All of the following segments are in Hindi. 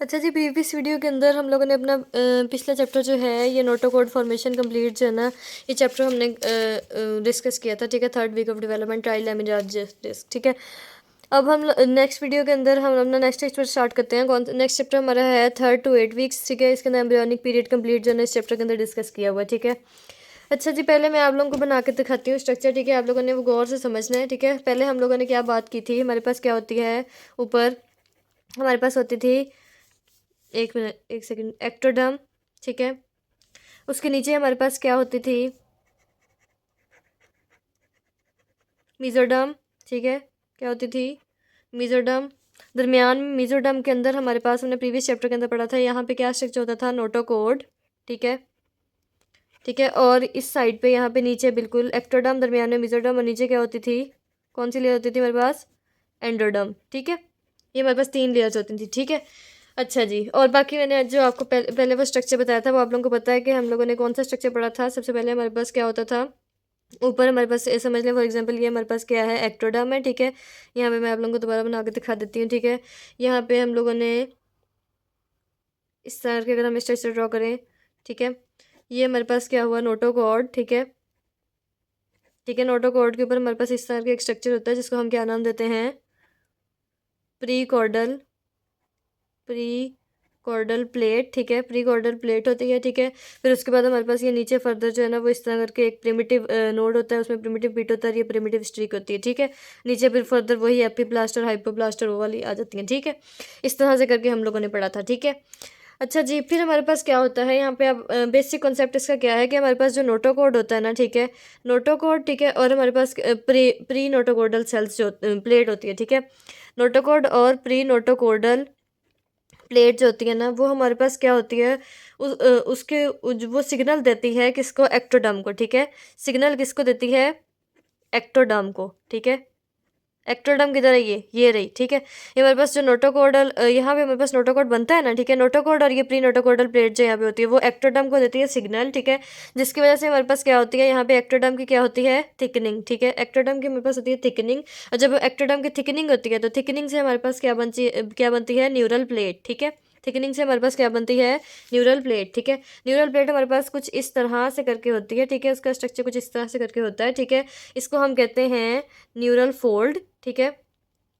अच्छा जी, प्रीवियस वीडियो के अंदर हम लोगों ने अपना पिछला चैप्टर जो है ये नोटोकोड फॉर्मेशन कंप्लीट जो है ना, ये चैप्टर हमने डिस्कस किया था। ठीक है, third week of development trilaminar disc. ठीक है, अब हम नेक्स्ट वीडियो के अंदर हम अपना नेक्स्ट चैप्टर स्टार्ट करते हैं। कौन नेक्स्ट चैप्टर हमारा है 3 to 8 वीक्स। ठीक है, इसके अंदर एम्ब्रियोनिक पीरियड कंप्लीट जो है ना इस चैप्टर के अंदर डिस्कस किया हुआ है। ठीक है, अच्छा जी, पहले मैं आप लोगों को बना के दिखाती हूँ स्ट्रक्चर। ठीक है, आप लोगों ने वो गौर से समझना है। ठीक है, पहले हम लोगों ने क्या बात की थी, हमारे पास क्या होती है, ऊपर हमारे पास होती थी, एक मिनट एक सेकंड, एक्टोडर्म। ठीक है, उसके नीचे हमारे पास क्या होती थी, मीजोडर्म। ठीक है, क्या होती थी, मीजोडर्म। दरमियान में मीजोडर्म के अंदर हमारे पास, हमने प्रीवियस चैप्टर के अंदर पढ़ा था, यहाँ पे क्या स्ट्रक्चर होता था, नोटोकोड। ठीक है, ठीक है, और इस साइड पे यहाँ पे नीचे बिल्कुल एक्टोडर्म, दरमियान में मीजोडर्म, और नीचे क्या होती थी, कौन सी लेयर होती थी हमारे पास, एंडोडर्म। ठीक है, ये हमारे पास 3 लेयर्स होती थी। ठीक है, अच्छा जी, और बाकी मैंने जो आपको पहले वो स्ट्रक्चर बताया था, वो आप लोगों को पता है कि हम लोगों ने कौन सा स्ट्रक्चर पढ़ा था। सबसे पहले हमारे पास क्या होता था, ऊपर हमारे पास समझ लें फॉर एग्जांपल, ये हमारे पास क्या है, एक्टोडर्म है। ठीक है, यहाँ पे मैं आप लोगों को दोबारा बना के दिखा देती हूँ। ठीक है, यहाँ पे हम लोगों ने इस तरह के, अगर हम स्ट्रक्चर ड्रॉ करें, ठीक है, ये हमारे पास क्या हुआ, नोटोकॉर्ड। ठीक है, ठीक है, नोटोकॉर्ड के ऊपर हमारे पास इस तरह का एक स्ट्रक्चर होता है जिसको हम क्या नाम देते हैं, prechordal, prechordal plate. ठीक है, प्री कॉर्डल प्लेट होती है। ठीक है, फिर उसके बाद हमारे पास ये नीचे फर्दर जो है ना, वो इस तरह करके एक प्रिमिटिव नोड होता है, उसमें प्रिमिटिव बिट होता है, ये प्रिमिटिव स्ट्रिक होती है। ठीक है, नीचे फिर फर्दर वही एपीप्लास्टर, हाइपोप्लास्टर वो वाली आ जाती है। ठीक है, इस तरह से करके हम लोगों ने पढ़ा था। ठीक है, अच्छा जी, फिर हमारे पास क्या होता है यहाँ पे, अब बेसिक कॉन्सेप्ट इसका क्या है कि हमारे पास जो नोटोकोड होता है ना, ठीक है, नोटोकोड। ठीक है, और हमारे पास प्री नोटोकोडल सेल्स जो प्लेट होती है। ठीक है, नोटोकोड और प्री नोटोकोडल प्लेट जो होती है ना, वो हमारे पास क्या होती है, वो सिग्नल देती है किसको, एक्टोडर्म को। ठीक है, सिग्नल किसको देती है, एक्टोडर्म को। ठीक है, एक्टोडर्म किधर है, ये रही। ठीक है, ये हमारे पास जो नोटोकोडल, यहाँ पे हमारे पास नोटोकोड बनता है ना। ठीक है, नोटोकोड और ये प्री नोटोकोडल प्लेट जो यहाँ पे होती है, वो एक्टोडर्म को देती है सिग्नल। ठीक है, जिसकी वजह से हमारे पास क्या होती है, यहाँ पे एक्टोडर्म की क्या होती है, थिकनिंग। ठीक है, एक्टोडर्म की हमारे पास होती है थिकनिंग, और जब एक्टोडर्म की थिकनिंग होती है तो थिकनिंग से हमारे पास क्या बनती है, न्यूरल प्लेट। ठीक है, थिकनिंग से हमारे पास क्या बनती है, न्यूरल प्लेट। ठीक है, न्यूरल प्लेट हमारे पास कुछ इस तरह से करके होती है। ठीक है, उसका स्ट्रक्चर कुछ इस तरह से करके होता है। ठीक है, इसको हम कहते हैं न्यूरल फोल्ड। ठीक है,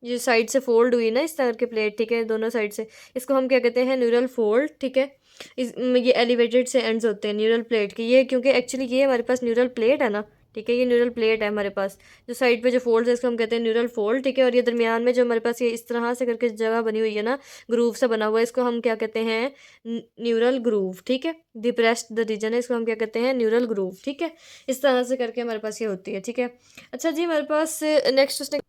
ये साइड से फोल्ड हुई ना इस तरह की प्लेट। ठीक है, दोनों साइड से, इसको हम क्या कहते हैं, न्यूरल फोल्ड। ठीक है, ये एलिवेटेड से एंड्स होते हैं न्यूरल प्लेट के, ये क्योंकि एक्चुअली ये हमारे पास न्यूरल प्लेट है ना। ठीक है, ये न्यूरल प्लेट है हमारे पास, जो साइड पे जो फोल्ड है इसको हम कहते हैं न्यूरल फोल्ड। ठीक है, और ये दरमियान में जो हमारे पास ये इस तरह से करके जगह बनी हुई है ना, ग्रूव सा बना हुआ है, इसको हम क्या कहते हैं, न्यूरल ग्रूव। ठीक है, डिप्रेस्ड द रीजन है, इसको हम क्या कहते हैं, न्यूरल ग्रूव। ठीक है, इस तरह से करके हमारे पास ये होती है। ठीक है, अच्छा जी, हमारे पास नेक्स्ट उसने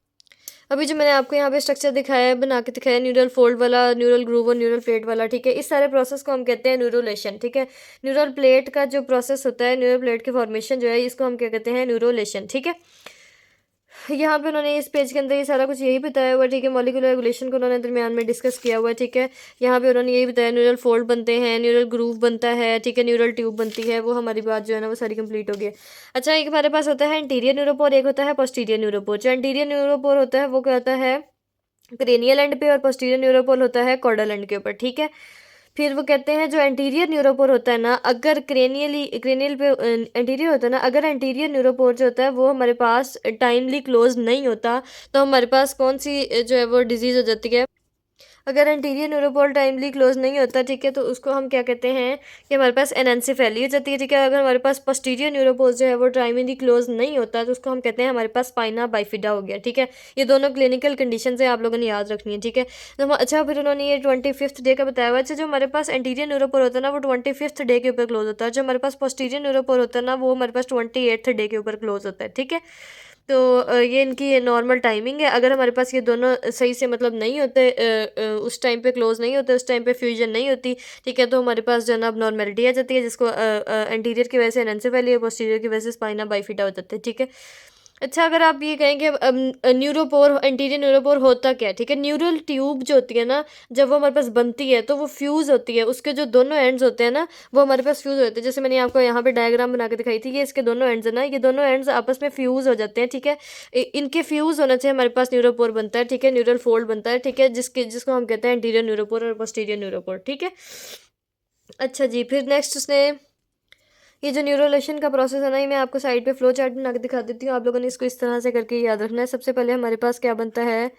अभी जो मैंने आपको यहाँ पे स्ट्रक्चर दिखाया है, बना के दिखाया है, न्यूरल फोल्ड वाला, न्यूरल ग्रूव और न्यूरल प्लेट वाला। ठीक है, इस सारे प्रोसेस को हम कहते हैं न्यूरोलेशन। ठीक है, न्यूरल प्लेट का जो प्रोसेस होता है, न्यूरल प्लेट के फॉर्मेशन जो है, इसको हम क्या कहते हैं, न्यूरोलेशन। ठीक है, यहाँ पे उन्होंने इस पेज के अंदर ये सारा कुछ यही बताया हुआ है। ठीक है, मॉलिक्यूलर रेगुलेशन को उन्होंने दरमियान में डिस्कस किया हुआ है। ठीक है, यहाँ पे उन्होंने यही बताया, न्यूरल फोल्ड बनते हैं, न्यूरल ग्रूव बनता है। ठीक है, न्यूरल ट्यूब बनती है, वो हमारी बात जो है ना वो सारी कंप्लीट हो गई। अच्छा, एक हमारे पास होता है एंटीरियर न्यूरोपोर, एक होता है पोस्टीरियर न्यूरोपोर। जो एंटीरियर न्यूरोपोर होता है वो क्या होता है, क्रेनियल एंड पे, और पोस्टीरियर न्यूरोपोल होता है कॉर्डल एंड के ऊपर। ठीक है, फिर वो कहते हैं जो एंटीरियर न्यूरोपोर होता है ना, अगर क्रेनियल पे एंटीरियर होता है ना, अगर एंटीरियर न्यूरोपोर जो होता है वो हमारे पास टाइमली क्लोज नहीं होता, तो हमारे पास कौन सी जो है वो डिजीज़ हो जाती है, अगर एंटीरियर न्यूरोपोल टाइमली क्लोज नहीं होता। ठीक है, तो उसको हम क्या कहते हैं कि हमारे पास एनेंसेफेली हो जाती है। ठीक है, अगर हमारे पास पोस्टीरियर न्यूरोपोल जो है वो टाइमली क्लोज नहीं होता, तो उसको हम कहते हैं हमारे पास स्पाइना बाइफिडा हो गया। ठीक है, ये दोनों क्लिनिकल कंडीशन है, आप लोगों ने याद रखनी है। ठीक है, तो अच्छा, फिर उन्होंने ये 25th डे का बताया हुआ है। अच्छा, जो हमारे पास एंटीरियर न्यूरोपोल होता है ना, वो 25th डे के ऊपर क्लोज होता है, जो हमारे पास पोस्टीरियर न्यूरोपोल होता है ना, वो हमारे पास 28th डे के ऊपर क्लोज होता है। ठीक है, तो ये इनकी नॉर्मल टाइमिंग है। अगर हमारे पास ये दोनों सही से मतलब नहीं होते, उस टाइम पे क्लोज नहीं होते, उस टाइम पे फ्यूजन नहीं होती। ठीक है, तो हमारे पास जो है ना अब नॉर्मेलिटी आ जाती है, जिसको एंटीरियर की वजह से एनेंसेफेली और पोस्टीरियर की वजह से स्पाइना बाइफिटा हो जाते हैं। ठीक है, अच्छा, अगर आप ये कहें कि न्यूरोपोर, एंटीरियर न्यूरोपोर होता क्या है, ठीक है। न्यूरल ट्यूब जो होती है ना, जब वो हमारे पास बनती है तो वो फ्यूज़ होती है, उसके जो दोनों एंड्स होते हैं ना, वो हमारे पास फ्यूज़ होते हैं। जैसे मैंने आपको यहाँ पे डायग्राम बना के दिखाई थी, ये इसके दोनों एंड्स है ना, ये दोनों एंड्स आपस में फ्यूज़ हो जाते हैं, ठीक है। इनके फ्यूज़ होने से हमारे पास न्यूरोपोर बनता है, ठीक है, न्यूरल फोल्ड बनता है, ठीक है, जिसको हम कहते हैं एंटीरियर न्यूरोपोर और पोस्टीरियर न्यूरोपोर, ठीक है। अच्छा जी, फिर नेक्स्ट उसने ये जो न्यूरोलेशन का प्रोसेस है ना, ये मैं आपको साइड पे फ्लो चार्ट बना के दिखा देती हूँ। आप लोगों ने इसको इस तरह से करके याद रखना है। सबसे पहले हमारे पास क्या बनता है,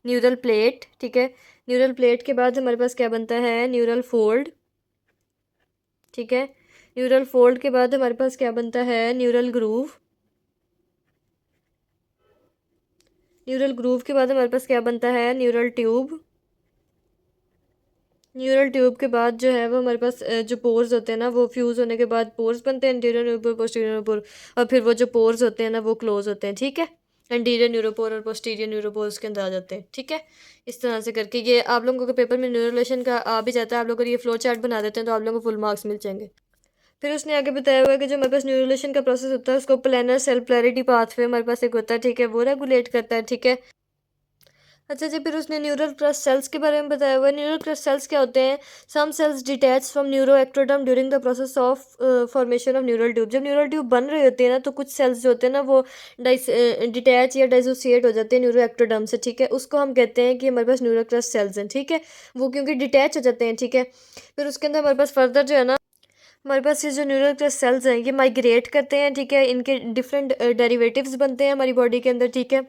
न्यूरल प्लेट, ठीक है। न्यूरल प्लेट के बाद हमारे पास क्या बनता है, न्यूरल फोल्ड, ठीक है। न्यूरल फोल्ड के बाद हमारे पास क्या बनता है, न्यूरल ग्रूव। न्यूरल ग्रूव के बाद हमारे पास क्या बनता है, न्यूरल ट्यूब। न्यूरल ट्यूब के बाद जो है वो हमारे पास जो पोर्स होते हैं ना, वो फ्यूज़ होने के बाद पोर्स बनते हैं, एंटीरियर न्यूरोपोर, पोस्टीरियर न्यूरोपोर, और फिर वो जो पोर्स होते हैं ना वो क्लोज होते हैं, ठीक है। एंटीरियर न्यूरोपोर और पोस्टीरियर न्यूरोपोर उसके अंदर आ जाते हैं, ठीक है। इस तरह से करके ये आप लोगों के पेपर में न्यूरोलेशन का आ भी जाता है। आप लोग अगर ये फ्लो चार्ट बना देते हैं तो आप लोगों को फुल मार्क्स मिल जाएंगे। फिर उसने आगे बताया हुआ है कि जो हमारे पास न्यूरोलेशन का प्रोसेस होता है उसको प्लानर सेल पोलैरिटी पाथवे हमारे पास एक होता है, ठीक है, वो रेगुलेट करता है, ठीक है। अच्छा जी, फिर उसने न्यूरल क्रस्ट सेल्स के बारे में बताया हुआ है। न्यूरल क्रस्ट सेल्स क्या होते हैं, some cells detach from neuro ectoderm during the process of formation of neural tube. जब न्यूरल ट्यूब बन रही होती है ना, तो कुछ सेल्स जो होते हैं ना वो डिटैच या डाइसोसिएट हो जाते हैं न्यूरो एक्टोडर्म से, ठीक है। उसको हम कहते हैं कि हमारे पास न्यूरल क्रस्ट सेल्स हैं, ठीक है, वो क्योंकि डिटैच हो जाते हैं, ठीक है। फिर उसके अंदर हमारे पास फर्दर जो है ना, हमारे पास ये जो न्यूरल क्रस्ट सेल्स हैं ये माइग्रेट करते हैं, ठीक है। इनके डिफरेंट डेरिवेटिव्स बनते हैं हमारी बॉडी के अंदर, ठीक है।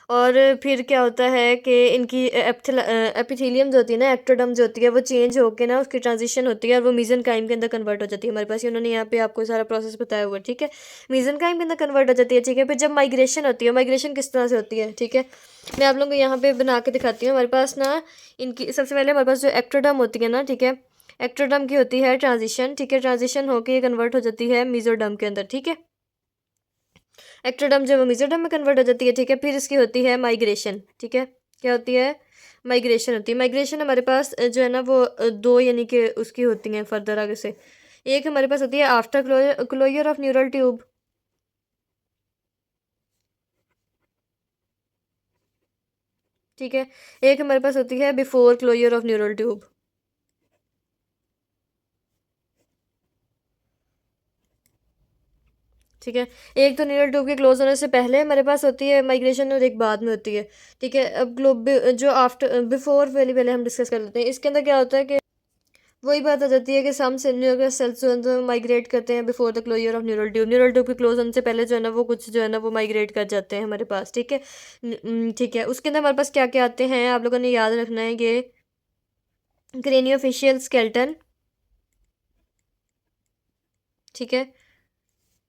और फिर क्या होता है कि इनकी एपिथेलियम जो होती है ना, एक्टोडर्म जो होती है, वो चेंज होकर ना उसकी ट्रांजिशन होती है और वो मीजेनकाइम के अंदर कन्वर्ट हो जाती है हमारे पास। उन्होंने यहाँ पे आपको सारा प्रोसेस बताया हुआ है, ठीक है। मीजेनकाइम के अंदर कन्वर्ट हो जाती है, ठीक है। फिर जब माइग्रेशन होती है, माइग्रेशन किस तरह से होती है, ठीक है, मैं आप लोगों को यहाँ पे बना के दिखाती हूँ। हमारे पास ना इनकी सबसे पहले हमारे पास जो एक्टोडर्म होती है ना, ठीक है, एक्टोडर्म की होती है ट्रांजिशन, ठीक है। ट्रांजिशन होकर ये कन्वर्ट हो जाती है मीजोडर्म के अंदर, ठीक है। एक्टोडर्म जब मीजोडर्म में कन्वर्ट हो जाती है, ठीक है, फिर इसकी होती है माइग्रेशन, ठीक है। क्या होती है, माइग्रेशन होती है। माइग्रेशन हमारे पास जो है ना वो दो यानी कि उसकी होती हैं फर्दर आगे से। एक हमारे पास होती है after closure of neural tube, ठीक है। एक हमारे पास होती है before closure of neural tube, ठीक है। एक तो न्यूरल ट्यूब के क्लोज होने से पहले हमारे पास होती है माइग्रेशन और एक बाद में होती है, ठीक है। अब जो आफ्टर बिफोर वाली पहले हम डिस्कस कर लेते हैं। इसके अंदर क्या होता है कि वही बात आ जाती है कि सम न्यूरल सेल्स जो है तो माइग्रेट करते हैं before the closure of neural tube. Neural tube के क्लोज होने से पहले जो है ना वो कुछ जो है ना वो माइग्रेट कर जाते हैं हमारे पास, ठीक है। ठीक है, उसके अंदर हमारे पास क्या क्या आते हैं आप लोगों ने याद रखना है कि क्रेनियोफेशियल स्केल्टन, ठीक है,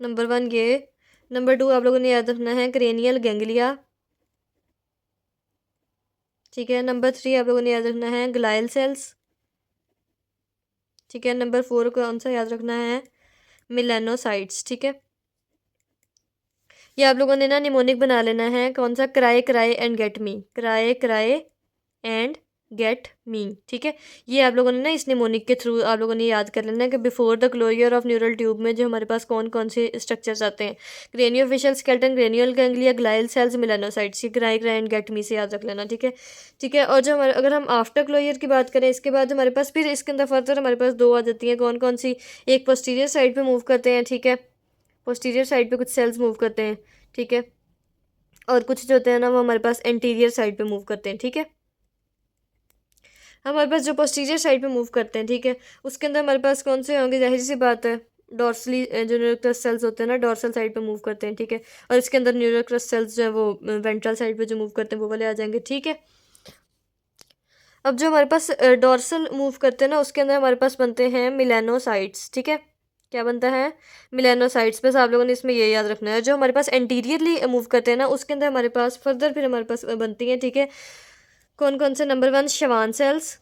नंबर वन ये। नंबर टू आप लोगों ने याद रखना है क्रेनियल गैंग्लिया, ठीक है। नंबर थ्री आप लोगों ने याद रखना है ग्लाइल सेल्स, ठीक है। नंबर फोर कौन सा याद रखना है, मिलेनोसाइट्स, ठीक है। ये आप लोगों ने ना निमोनिक बना लेना है, कौन सा, cry cry and get me, cry cry and get मी, ठीक है। ये आप लोगों ने ना इस निमोनिक के थ्रू आप लोगों ने याद कर लेना है कि before the closure of neural tube में जो हमारे पास कौन कौन से स्ट्रक्चर्स आते हैं, craniofacial skeleton, cranial ganglia, glial cells, melanocytes. ये cry cry and get me से याद रख लेना, ठीक है। ठीक है, और जो हमारे अगर हम आफ्टर क्लोजर की बात करें, इसके बाद हमारे पास फिर इसके अंदर फर्दर हमारे पास दो आ जाती हैं, कौन कौन सी, एक पोस्टीरियर साइड पे मूव करते हैं, ठीक है, पोस्टीरियर साइड पे कुछ सेल्स मूव करते हैं, ठीक है। और कुछ जो होते हैं ना वो हमारे पास एंटीरियर साइड पे मूव करते हैं, ठीक है। हमारे पास जो पोस्टीरियर साइड पे मूव करते हैं, ठीक है, उसके अंदर हमारे पास कौन से होंगे, जाहिर सी बात है डॉर्सली जो न्यूरोक्रस्ट सेल्स होते हैं ना डॉर्सल साइड पे मूव करते हैं, ठीक है। और इसके अंदर न्यूरोक्रस्ट सेल्स जो है वो वेंट्रल साइड पे जो मूव करते हैं वो वाले आ जाएंगे, ठीक है। अब जो हमारे पास डॉर्सल मूव करते हैं ना उसके अंदर हमारे पास बनते हैं मिलेनोसाइट्स, ठीक है। क्या बनता है, मिलेनोसाइट्स। बस आप लोगों ने इसमें ये याद रखना है। जो हमारे पास एंटीरियरली मूव करते हैं ना उसके अंदर हमारे पास फर्दर फिर हमारे पास बनती हैं, ठीक है। कौन कौन से, number one Schwann cells,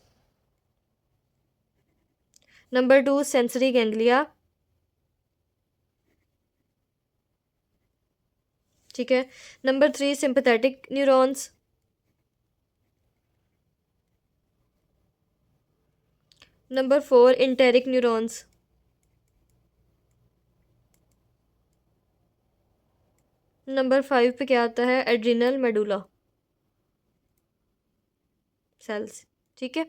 number two sensory ganglia, ठीक है। Number three sympathetic neurons, number four enteric neurons, number 5 पे क्या आता है? Adrenal medulla cells. ठीक है,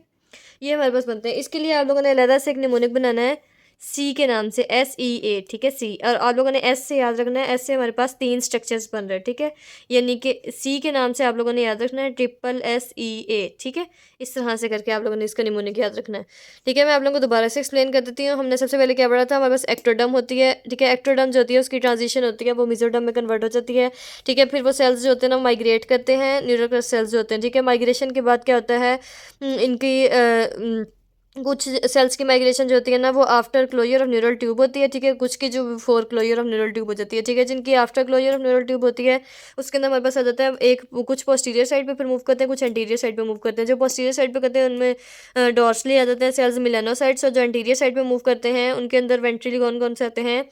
ये हमारे पास बनते हैं। इसके लिए आप लोगों ने अलग से एक निमोनिक बनाना है सी के नाम से, SEA। ठीक है, सी, और आप लोगों ने एस से याद रखना है। एस से हमारे पास 3 स्ट्रक्चर्स बन रहे हैं। ठीक है, यानी कि सी के नाम से आप लोगों ने याद रखना है SSEA। ठीक है, इस तरह से करके आप लोगों ने इसका निमोनिक याद रखना है। ठीक है, मैं आप लोगों को दोबारा से एक्सप्लेन कर देती हूँ। हमने सबसे पहले क्या पढ़ा था? हमारे पास एक्टोडर्म होती है। ठीक है, एक्टोडर्म जो होती है उसकी ट्रांजिशन होती है, वो मेसोडर्म में कन्वर्ट हो जाती है। ठीक है, फिर वो सेल्स जो होते हैं ना माइग्रेट करते हैं, न्यूरोनल सेल्स जो होते हैं। ठीक है, माइग्रेशन के बाद क्या होता है? इनकी कुछ सेल्स की माइग्रेशन जो होती है ना वो after closure of neural tube होती है। ठीक है, कुछ की जो before closure of neural tube हो जाती है। ठीक है, जिनकी after closure of neural tube होती है उसके अंदर हमारे पास आ जाता है एक, कुछ पोस्टीरियर साइड पे फिर मूव करते हैं, कुछ एंटीरियर साइड पे मूव करते हैं। जो पोस्टीरियर साइड पे करते हैं उनमें डॉर्सली आ जाते हैं सेल्स, मिलेनोसाइट्स, और जो एंटीरियर साइड पे मूव करते हैं उनके अंदर वेंट्रिली कौन कौन से आते हैं?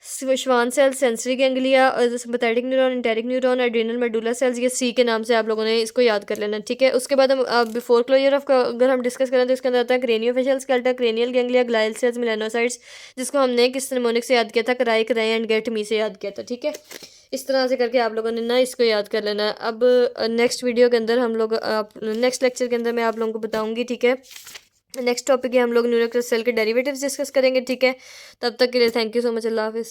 Schwann cell, sensory ganglia, sympathetic neuron, enteric neuron, adrenal medulla cells. ये सी के नाम से आप लोगों ने इसको याद कर लेना। ठीक है, उसके बाद हम बिफोर क्लोजर ऑफ अगर हम डिस्कस करें तो इसके अंदर आता है craniofacial skeleton, cranial ganglia, glial cells, melanocytes, जिसको हमने किस निमोनिक से याद किया था? कराई, कराई एंड गेट मी से याद किया था। ठीक है, इस तरह से करके आप लोगों ने ना इसको याद कर लेना। अब नेक्स्ट वीडियो के अंदर हम लोग नेक्स्ट लेक्चर के अंदर मैं आप लोगों को बताऊँगी। ठीक है, नेक्स्ट टॉपिक है हम लोग न्यूरोनल सेल के डेरिवेटिव्स डिस्कस करेंगे। ठीक है, तब तक के लिए थैंक यू सो मच। अल्लाह हाफिज़।